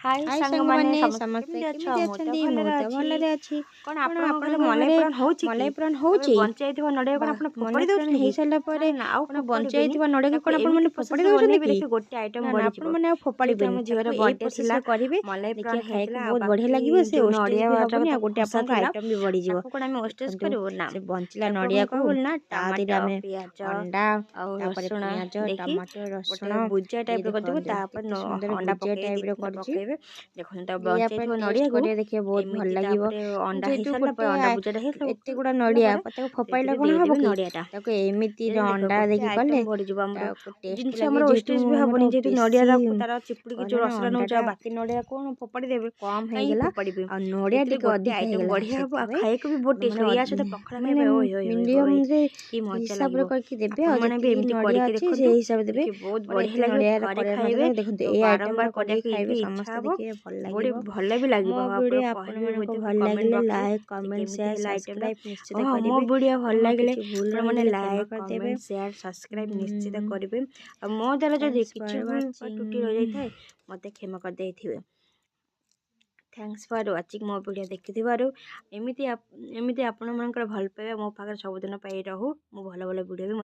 हाय हाय ସାଙ୍ଗମାନେ ସାଙ୍ଗମାନେ ସମସ୍ତେ ସମସ୍ତେ କେମିତି ଅଛ? କେମିତି ମୁଁ ତ ଅଛନ୍ତି? ମୁଁ ଭଲରେ ତ ଅଛି। ଭଲରେ ଅଛି। କଣ କଣ ଆପଣଙ୍କ ଘରେ ଆପଣଙ୍କ ମଲେଇ ଘରେ ପୁରାଣ ହଉଛି କି? ମଲେଇ ପୁରାଣ ଏବେ ହଉଛି? ବଞ୍ଚାଇଥିବା ନଡ଼ିଆ ବା କଣ ଆପଣ ଫୋପାଡ଼ି ମଲେଇ ପୁରାଣ ଦେଉଛନ୍ତି କି? ହେଇସାରିଲା ନା ପରେ ନା ଆଉ କଣ ବଞ୍ଚା ଫୋପାଡ଼ିବେନି। ହେଇଥିବା ନଡ଼ିଆକୁ ତାକୁ କଣ ଆପଣମାନେ ଏମିତି ଫୋପାଡ଼ି ପ୍ରୋସେସରେ ଦେଉଛନ୍ତି କି? ବନେଇବେ ଦେଖିବେ ଗୋଟେ ଆଇଟମ୍ ନା ନା ବଢ଼ିଯିବ। ଆପଣମାନେ ଆଉ ଯେହେତୁ ଫୋପାଡ଼ିବେନି, ଆମ ଝିଅର ତାକୁ ଏଇ ବର୍ଥଡେ ଥିଲା, ପ୍ରୋସେସରେ କରିବେ। ମଲେଇ ପୁରାଣ ଦେଖିବା ହେଇଥିଲା ଖାଇବାକୁ ଆଉ ବହୁତ ବଢ଼ିଆ ବାକି ଲାଗିବ। ସେ ଯୋଉ ୱେଷ୍ଟେଜ୍ ନଡ଼ିଆ ବି ତକ ହବନି, ଆଉ ଗୋଟେ ଖସା ଆପଣଙ୍କ ଥିଲା ଆଇଟମ୍ ବି ବଢ଼ିଯିବ। ତାକୁ କଣ ଆମେ ୱେଷ୍ଟେଜ୍ ଦେଖନ୍ତୁ କରିବୁ ନା। ସେ ବଞ୍ଚିଲା ତାକୁ ଆମେ ନଡ଼ିଆକୁ କଣ କଲୁ ନା ତା ଦେହରେ ଟମାଟୋ ଆମେ ପିଆଜ ଅଣ୍ଡା, ଆଉ ତାପରେ ରସୁଣ ପିଆଜ, ଦେଇକି ଟମାଟୋ, ଗୋଟେ ରସୁଣ ଭୁଜିଆ ଇଏ ଟାଇପ୍ର କରିଦେବୁ। ଦେଖନ୍ତୁ ତାପରେ କେତେ ସୁନ୍ଦର ଅଣ୍ଡା ଭୁଜିଆ ପକେଇ ଦୁଇ ଟାଇପ୍ର ତିନିଟା କରିଛି। ପକେଇବେ। ଦେଖନ୍ତୁ ତା ଏଇ ଆପଣ ବଞ୍ଚାଇଥିବା ଟେଷ୍ଟ ନଡ଼ିଆକୁ କରିବେ, ଦେଖିବେ ବହୁତ ଭଲ ଏମିତି ଲାଗିବ। ତାପରେ ଅଣ୍ଡା ଯେହେତୁ ହେଇସାରିଲା ପରେ ଗୋଟେ ଅଣ୍ଡା ଭୁଜିଆଟା ଏତେ ଗୁଡ଼ା ହେଇସାରିଲା ନଡ଼ିଆ ପରେ ତାକୁ ଫୋପାଡ଼ିଲେ ସେଇଥିରେ କଣ ହବ ଦେଇଦେବେ କି? ନଡ଼ିଆଟା। ତାକୁ ଏମିତି ଦେଲେ ଦେଖ ଅଣ୍ଡା ଗୋଟେ ଦେଇକି କଲେ ଆଇଟମ୍ ବଢ଼ିଯିବ ଆମର। ତାକୁ ଟେଷ୍ଟ ଜିନିଷ ଲାଗେ। ଆମର ଯେହେତୁ ୱେଷ୍ଟେଜ୍ ବି ଆମର ହେବନି, ଯେହେତୁ ବେଶୀ ନଡ଼ିଆଟାକୁ ତାର ଚିପୁଡ଼ିକି କଣ ଯେଉଁ ନା ରସଟା ନେଉଛି ଅଣ୍ଡାଟା ଆଉ ବାକି ନଡ଼ିଆ କଣ ଫୋପାଡ଼ି ଦେବେ। କମ୍ କାହିଁକି ହେଇଗଲା, ଫୋପାଡ଼ିବେ? ଆଉ ନଡ଼ିଆ ସେଇଥିରେ ଟିକେ ଗୋଟେ ଅଧିକ ଆଇଟମ୍ ହେଇଗଲା। ବଢ଼ିଆ ହେବ ଆଉ ସେଥିପାଇଁ ଖାଇବାକୁ ବି ବହୁତ ଟେଷ୍ଟ ହେବ। ୟା ସହିତ ପଖାଳ ଖାଇବେ ଓଏ ହୋଏ ହୋଏ ହୋଏ ମିଡ଼ିୟମରେ କି ମଜା ହିସାବରେ ଲାଗିବ। କରିକି ଦେବେ। ଆଉ ଆପଣମାନେ ବି ଯେତିକି ଏମିତି ନଡ଼ିଆ କରିକି ଅଛି ଦେଖନ୍ତୁ, ସେଇ ହିସାବରେ ଦେବେ। ଦେଖିବେ ବହୁତ ଗୋଟେ ବଢ଼ିଆ ଏତେ ଲାଗିବ। ନଡ଼ିଆ ଥରେ କରିବା ଖାଇବେ ନଥିଲା। ଦେଖନ୍ତୁ ତ ଏଇ ବାରମ୍ବାର ଆଇଟମ୍ଟା କରିକି କରିବାକୁ ଖାଇବେ, ଇଚ୍ଛା ସମସ୍ତେ ହେବ। ଦେଖିବେ ଭଲ ଗୋଟେ ଲାଗିବ। ଭଲ ବି ଲାଗିବ। ମୋ ଆପଣ ଭିଡ଼ିଓ କହିବେ ଆପଣମାନଙ୍କୁ ମଧ୍ୟ ଭଲ କମେଣ୍ଟ ଲାଗିଲେ ବକ୍ସରେ ଲାଇକ୍, ଯେ କମେଣ୍ଟ, କେମିତି ସେୟାର, ହେଲା ଆଇଟମ୍ଟା। ସବସ୍କ୍ରାଇବ୍ ନିଶ୍ଚିତ ହଁ ମୋ କରିବେ। ଭିଡ଼ିଓ ଭଲ ଆପଣଙ୍କର ଲାଗିଲେ କିଛି ଭୁଲ ଆପଣମାନେ ରହିଗଲେ କ୍ଷମା ଲାଇକ୍ କରିଦେବେ। କମେଣ୍ଟ ସେୟାର ସବସ୍କ୍ରାଇବ୍ ନିଶ୍ଚିତ କରିବେ। ଆଉ ମୋ ଦ୍ୱାରା ଯଦି ଥ୍ୟାଙ୍କସ୍ କିଛି ଫର୍ ଭୁଲ ବା ତ୍ରୁଟି ୱାଚିଂ। ରହିଯାଇଥାଏ ମୋତେ କ୍ଷମା କରିଦେଇଥିବେ। Thanks for watching. ମୋ ଭିଡ଼ିଓ ଦେଖିଥିବାରୁ ଏମିତି ଆପଣମାନଙ୍କର ଭଲ ପାଇବା ମୋ ପାଖରେ ସବୁଦିନ ପାଇଁ ରହୁ। ମୁଁ ଭଲ ଭଲ ଭିଡ଼ିଓ ବି